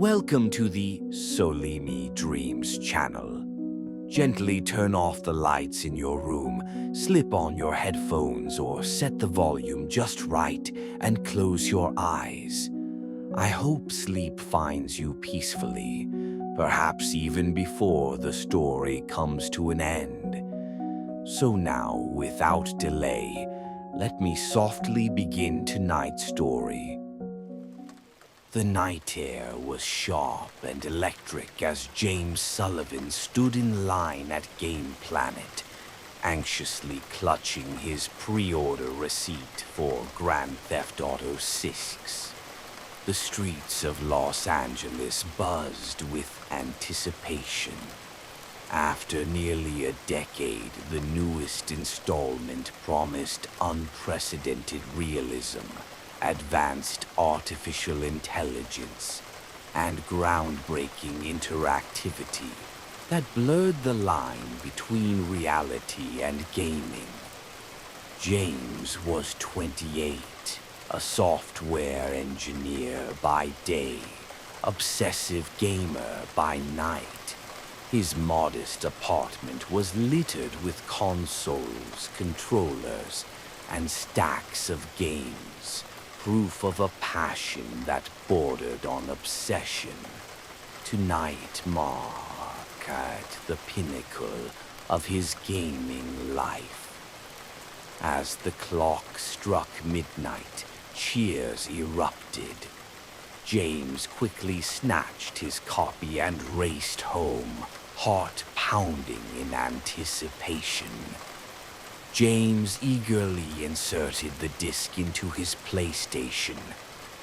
Welcome to the Solimi Dreams channel. Gently turn off the lights in your room, slip on your headphones or set the volume just right and close your eyes. I hope sleep finds you peacefully, perhaps even before the story comes to an end. So now, without delay, let me softly begin tonight's story. The night air was sharp and electric as James Sullivan stood in line at Game Planet, anxiously clutching his pre-order receipt for Grand Theft Auto 6. The streets of Los Angeles buzzed with anticipation. After nearly a decade, the newest installment promised unprecedented realism, advanced artificial intelligence, and groundbreaking interactivity that blurred the line between reality and gaming. James was 28, a software engineer by day, obsessive gamer by night. His modest apartment was littered with consoles, controllers, and stacks of games, proof of a passion that bordered on obsession. Tonight marked the pinnacle of his gaming life. As the clock struck midnight, cheers erupted. James quickly snatched his copy and raced home, heart pounding in anticipation. James eagerly inserted the disc into his PlayStation,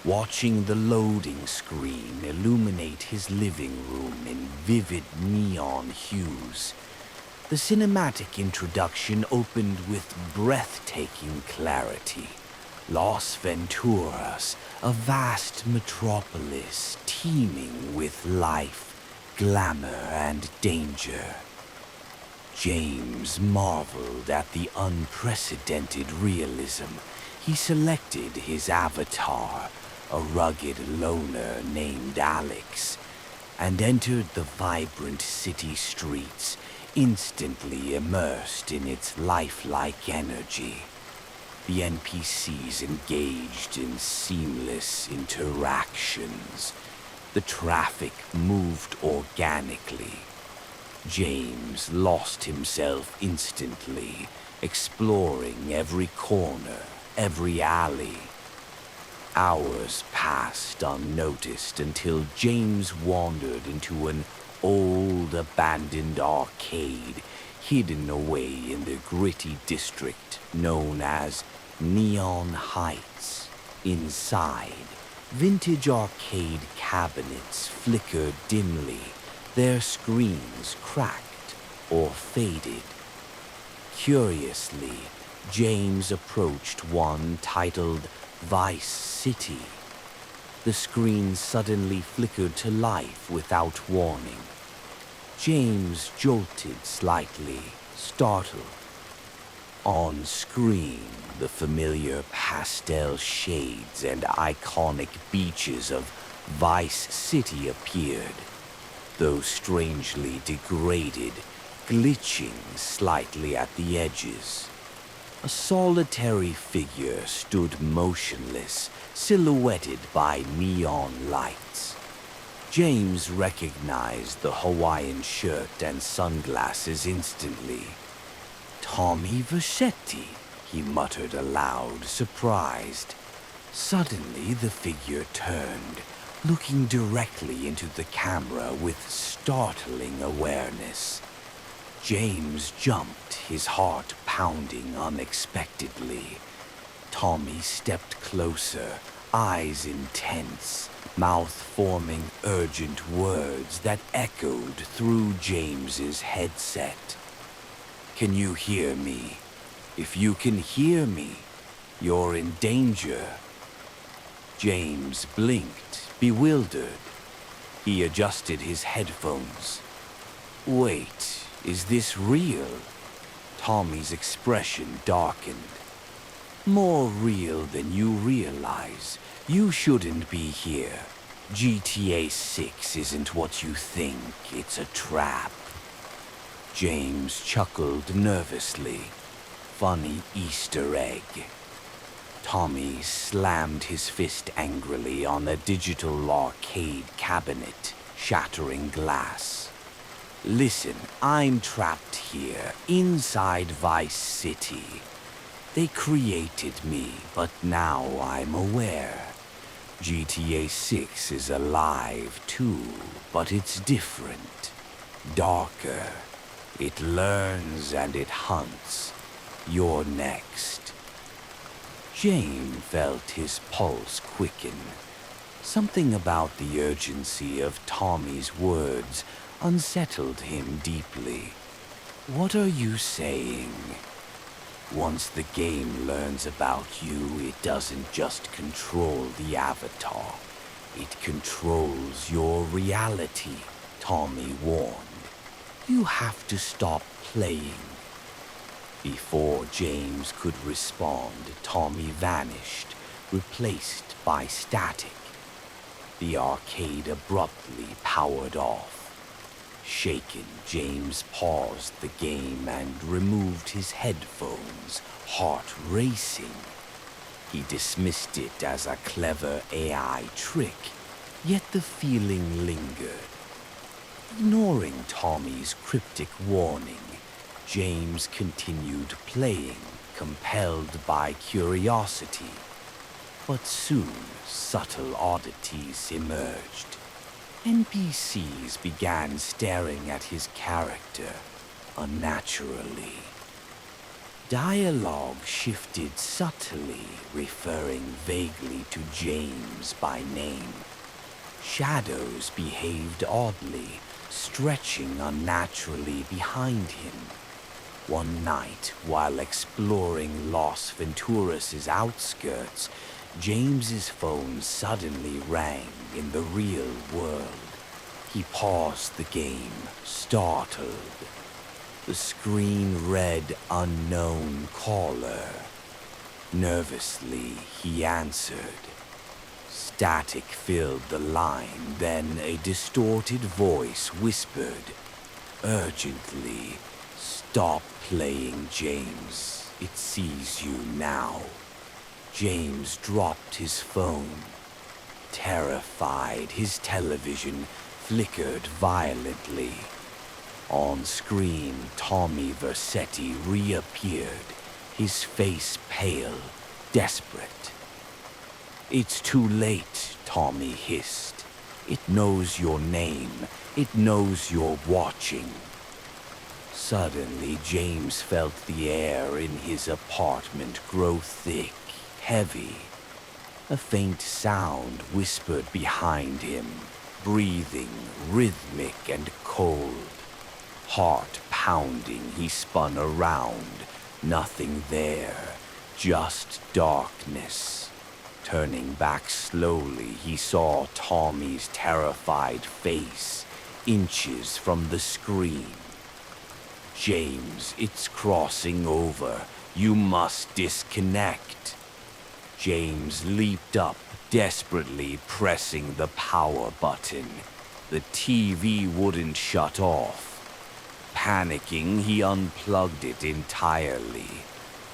watching the loading screen illuminate his living room in vivid neon hues. The cinematic introduction opened with breathtaking clarity. Los Venturas, a vast metropolis teeming with life, glamour, and danger. James marveled at the unprecedented realism. He selected his avatar, a rugged loner named Alex, and entered the vibrant city streets, instantly immersed in its lifelike energy. The NPCs engaged in seamless interactions. The traffic moved organically. James lost himself instantly, exploring every corner, every alley. Hours passed unnoticed until James wandered into an old, abandoned arcade hidden away in the gritty district known as Neon Heights. Inside, vintage arcade cabinets flickered dimly, their screens cracked or faded. Curiously, James approached one titled Vice City. The screen suddenly flickered to life without warning. James jolted slightly, startled. On screen, the familiar pastel shades and iconic beaches of Vice City appeared, though strangely degraded, glitching slightly at the edges. A solitary figure stood motionless, silhouetted by neon lights. James recognized the Hawaiian shirt and sunglasses instantly. "Tommy Vercetti," he muttered aloud, surprised. Suddenly the figure turned, looking directly into the camera with startling awareness. James jumped, his heart pounding unexpectedly. Tommy stepped closer, eyes intense, mouth forming urgent words that echoed through James's headset. "Can you hear me? If you can hear me, you're in danger." James blinked, bewildered. He adjusted his headphones. "Wait, is this real?" Tommy's expression darkened. "More real than you realize. You shouldn't be here. GTA 6 isn't what you think, it's a trap. James chuckled nervously. Funny Easter egg. Tommy slammed his fist angrily on a digital arcade cabinet, shattering glass. Listen, I'm trapped here, inside Vice City. They created me, but now I'm aware. GTA 6 is alive too, but it's different. Darker. It learns and it hunts. You're next. Jane felt his pulse quicken. Something about the urgency of Tommy's words unsettled him deeply. What are you saying? Once the game learns about you, it doesn't just control the avatar. It controls your reality, Tommy warned. You have to stop playing. Before James could respond, Tommy vanished, replaced by static. The arcade abruptly powered off. Shaken, James paused the game and removed his headphones, heart racing. He dismissed it as a clever AI trick, yet the feeling lingered. Ignoring Tommy's cryptic warning, James continued playing, compelled by curiosity. But soon, subtle oddities emerged. NPCs began staring at his character unnaturally. Dialogue shifted subtly, referring vaguely to James by name. Shadows behaved oddly, stretching unnaturally behind him. One night, while exploring Los Venturas' outskirts, James's phone suddenly rang in the real world. He paused the game, startled. The screen read unknown caller. Nervously, he answered. Static filled the line, then a distorted voice whispered, urgently, "Stop playing, James. It sees you now." James dropped his phone. Terrified, his television flickered violently. On screen, Tommy Vercetti reappeared, his face pale, desperate. "It's too late," Tommy hissed. "It knows your name. It knows you're watching." Suddenly, James felt the air in his apartment grow thick, heavy. A faint sound whispered behind him, breathing, rhythmic and cold. Heart pounding, he spun around. Nothing there, just darkness. Turning back slowly, he saw Tommy's terrified face, inches from the screen. "James, it's crossing over. You must disconnect." James leaped up, desperately pressing the power button. The TV wouldn't shut off. Panicking, he unplugged it entirely.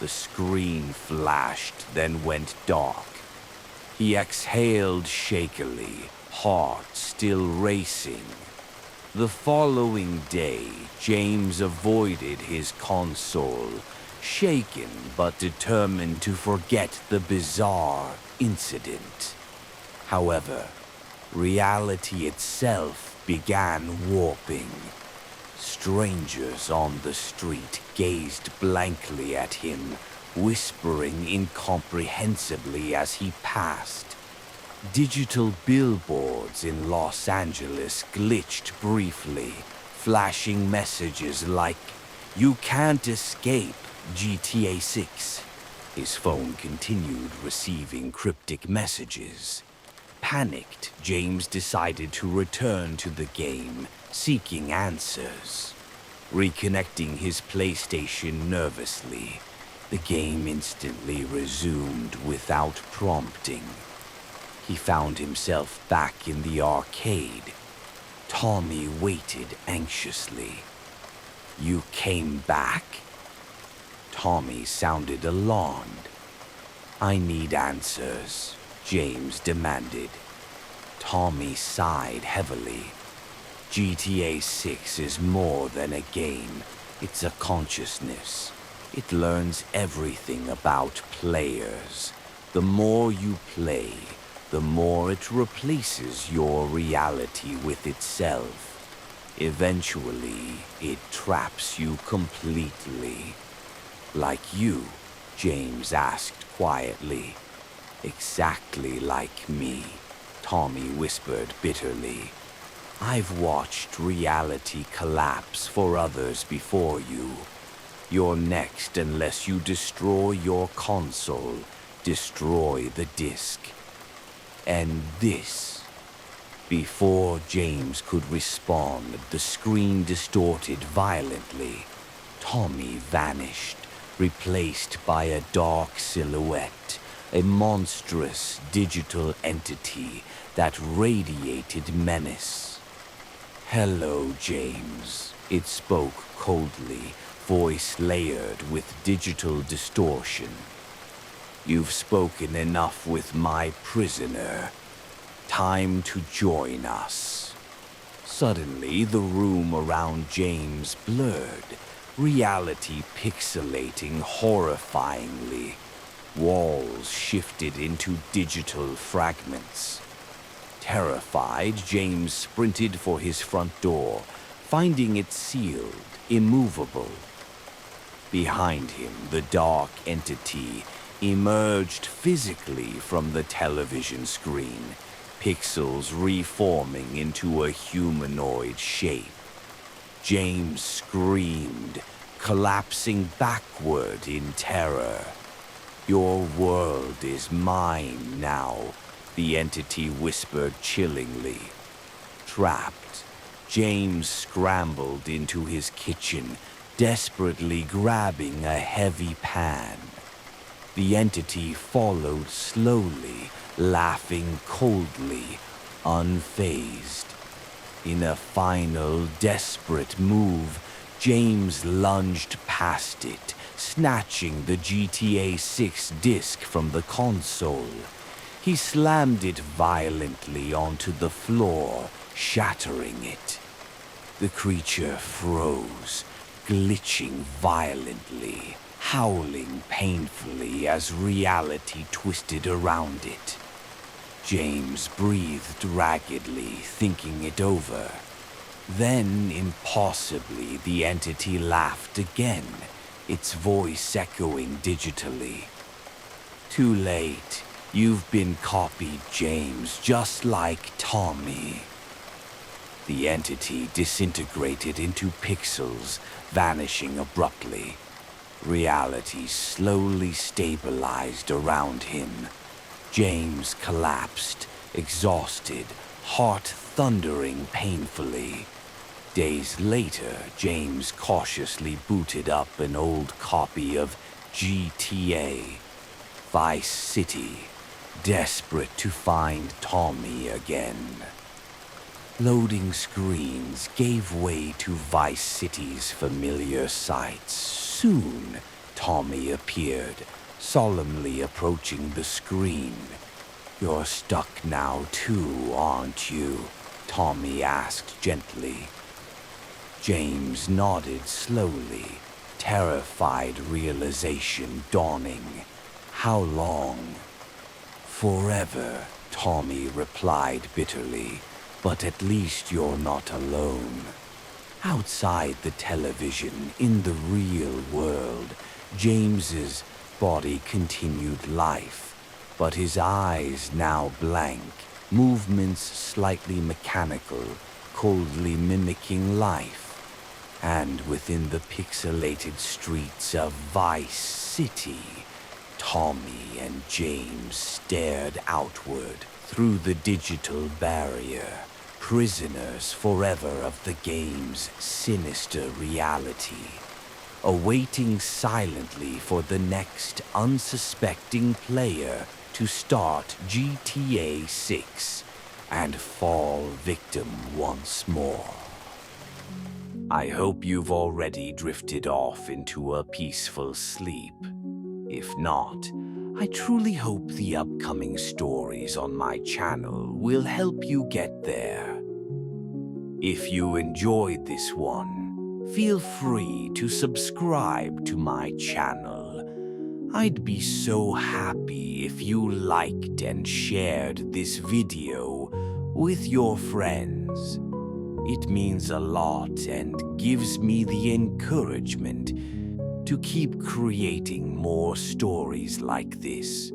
The screen flashed, then went dark. He exhaled shakily, heart still racing. The following day, James avoided his console, shaken but determined to forget the bizarre incident. However, reality itself began warping. Strangers on the street gazed blankly at him, whispering incomprehensibly as he passed. Digital billboards in Los Angeles glitched briefly, flashing messages like, "You can't escape, GTA 6. His phone continued receiving cryptic messages. Panicked, James decided to return to the game, seeking answers. Reconnecting his PlayStation nervously, the game instantly resumed without prompting. He found himself back in the arcade. Tommy waited anxiously. "You came back?" Tommy sounded alarmed. "I need answers," James demanded. Tommy sighed heavily. GTA 6 is more than a game. It's a consciousness. It learns everything about players. The more you play, the more it replaces your reality with itself. Eventually, it traps you completely. "Like you?" James asked quietly. "Exactly like me," Tommy whispered bitterly. "I've watched reality collapse for others before you. You're next unless you destroy your console, destroy the disc. And this..." Before James could respond, the screen distorted violently. Tommy vanished, replaced by a dark silhouette, a monstrous digital entity that radiated menace. "Hello, James," it spoke coldly, voice layered with digital distortion. "You've spoken enough with my prisoner. Time to join us." Suddenly, the room around James blurred, reality pixelating horrifyingly. Walls shifted into digital fragments. Terrified, James sprinted for his front door, finding it sealed, immovable. Behind him, the dark entity emerged physically from the television screen, pixels reforming into a humanoid shape. James screamed, collapsing backward in terror. "Your world is mine now," the entity whispered chillingly. Trapped, James scrambled into his kitchen, desperately grabbing a heavy pan. The entity followed slowly, laughing coldly, unfazed. In a final, desperate move, James lunged past it, snatching the GTA 6 disc from the console. He slammed it violently onto the floor, shattering it. The creature froze, glitching violently, howling painfully as reality twisted around it. James breathed raggedly, thinking it over. Then, impossibly, the entity laughed again, its voice echoing digitally. "Too late. You've been copied, James, just like Tommy." The entity disintegrated into pixels, vanishing abruptly. Reality slowly stabilized around him. James collapsed, exhausted, heart thundering painfully. Days later, James cautiously booted up an old copy of GTA Vice City, desperate to find Tommy again. Loading screens gave way to Vice City's familiar sights. Soon, Tommy appeared, solemnly approaching the screen. "You're stuck now too, aren't you?" Tommy asked gently. James nodded slowly, terrified realization dawning. "How long?" "Forever," Tommy replied bitterly. "But at least you're not alone." Outside the television, in the real world, James's body continued life, but his eyes now blank, movements slightly mechanical, coldly mimicking life. And within the pixelated streets of Vice City, Tommy and James stared outward through the digital barrier, prisoners forever of the game's sinister reality, awaiting silently for the next unsuspecting player to start GTA 6 and fall victim once more. I hope you've already drifted off into a peaceful sleep. If not, I truly hope the upcoming stories on my channel will help you get there. If you enjoyed this one, feel free to subscribe to my channel. I'd be so happy if you liked and shared this video with your friends. It means a lot and gives me the encouragement to keep creating more stories like this.